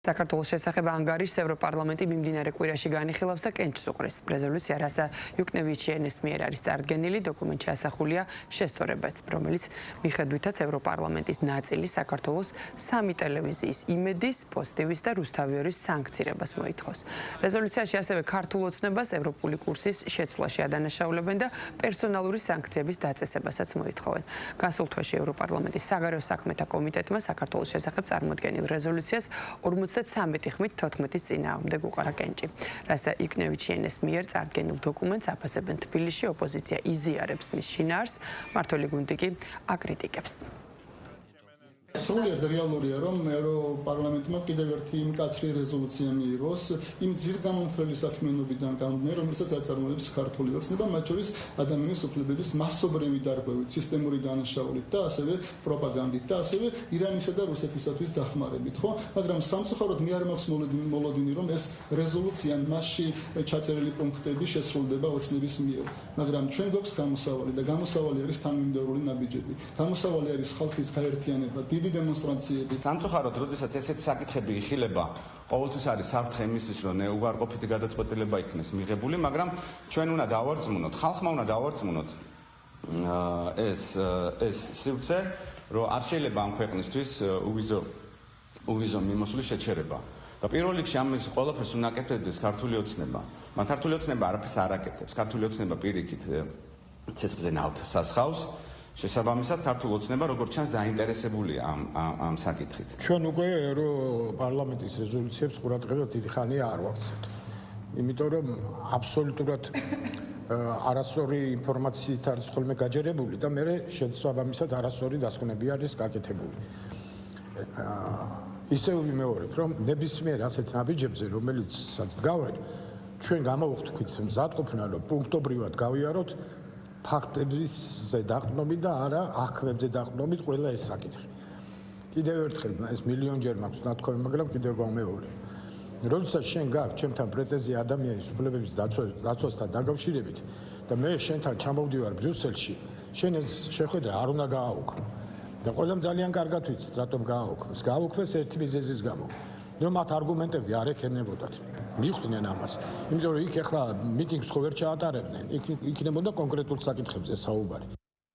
საქართველოს შესახებ ანგარიშს ევროპარლამენტი მიმდინარე კვირაში განიხილავს და კენჭს უყრის. რეზოლუცია, რასაც იუკნევიჩიენეს მიერ არის წარდგენილი, დოკუმენტში ასახულია შესწორებაც, რომელიც მიხედვითაც ევროპარლამენტის ნაწილი საქართველოს სამი ტელევიზიის იმედის, პოზიტივის და რუსთავიორის სანქცირებას მოითხოვს. რეზოლუციაში ასევე ქართულ ოცნებას ევროპული კურსის შეცვლაში ადანაშაულებენ და პერსონალური სანქციების დაწესებასაც მოითხოვენ. გასულ თვეში ევროპარლამენტის საგარეო საქმეთა კომიტეტმა საქართველოს შესახებ წარმოდგენილ რეზოლუციას 53 ხმით 14-ის წინააღმდეგ უყარა კენჭი. რასაც იუკნევიჩიენეს მიერ წარდგენილ დოკუმენტს აფასებენ თბილისში, ოპოზიცია იზიარებს მის შინაარს, მმართველი გუნდი კი აკრიტიკებს. სრულიად რეალურია, რომ ევროპარლამენტმა კიდევ ერთი მკაცრი რეზოლუცია მიიღოს იმ ძირგამომხრელი საქმიანობიდან გამომდინარე, რომელსაც აწარმოებს ქართული ოცნება, მათ შორის ადამიანის უფლებების მასობრივი დარღვევით, სისტემური დანაშაულით და ასევე პროპაგანდით და ასევე ირანისა და რუსეთისათვის დახმარებით, ხო? მაგრამ სამწუხაროდ მე არ მაქვს მოლოდინი, რომ ეს რეზოლუცია მასში ჩაწერილი პუნქტები შესრულდება ოცნების მიერ. მაგრამ ჩვენ გვაქვს გამოსავალი და გამოსავალი არის თანმიმდევრული ნაბიჯები. გამოსავალი არის ხალხის გაერთიანება, დიდი დემონსტრაციები. სამწუხაროდ, როდესაც ესეთი საკითხები იხილება, ყოველთვის არის საფრთხე იმისთვის, რომ უარყოფითი გადაწყვეტილება იქნეს მიღებული, მაგრამ ჩვენ უნდა დავარწმუნოთ, ხალხმა უნდა დავარწმუნოთ ეს სივრცე, რომ არ შეიძლება ამ ქვეყნისთვის უვიზო მიმოსვლის შეჩერება. და პირველ რიგში ამის ყველაფერს უნდა აკეთებდეს ქართული ოცნება. მაგრამ ქართული ოცნება არაფერს არ აკეთებს. ქართული ოცნება პირიქით ცეცხლზე ნავთს ასხავს. შესაბამისად, ქართული ოცნება როგორც ჩანს დაინტერესებულია ამ საკითხით. ჩვენ უკვე ევროპარლამენტის რეზოლუციებს ყურადღებას დიდი ხანია არ ვაქცევთ. იმიტომ რომ აბსოლუტურად არასწორი ინფორმაციით არის ხოლმე გაჯერებული და მე შესაბამისად არასწორი დასკვნები არის გაკეთებული. ისევ ვიმეორებ, რომ ნებისმიერ ასეთ ნაბიჯებზე, რომელიცაც დგავენ, ჩვენ გამოვხდით მზადყოფნა, რომ პუნქტობრივად გავიაროთ ფაქტებზე დაყრდნობით და არა აღქმებზე დაყრდნობით ყველა ეს საკითხი. კიდევ ერთხელ ეს მილიონჯერ მაქვს ნათქვამი, მაგრამ კიდევ გავმეორებ. როდესაც შენ გაქვს ჩემთან პრეტენზია ადამიანის უფლებების დაცვასთან დაკავშირებით და მე შენთან ჩამოვდივარ ბრიუსელში, შენ ეს შეხვედრა არ უნდა გააუქმო. და ყველამ ძალიან კარგად ვიცით, რატომ გააუქმეს. გააუქმეს ერთი მიზეზის გამო. რომ მათ არგუმენტები არ ექნებოდათ. მიხვდნენ ამას. იმიტომ რომ იქ ახლა მიტინგს ხო ვერ ჩაატარებდნენ. იქ იქნებოდა კონკრეტულ საკითხებზე საუბარი.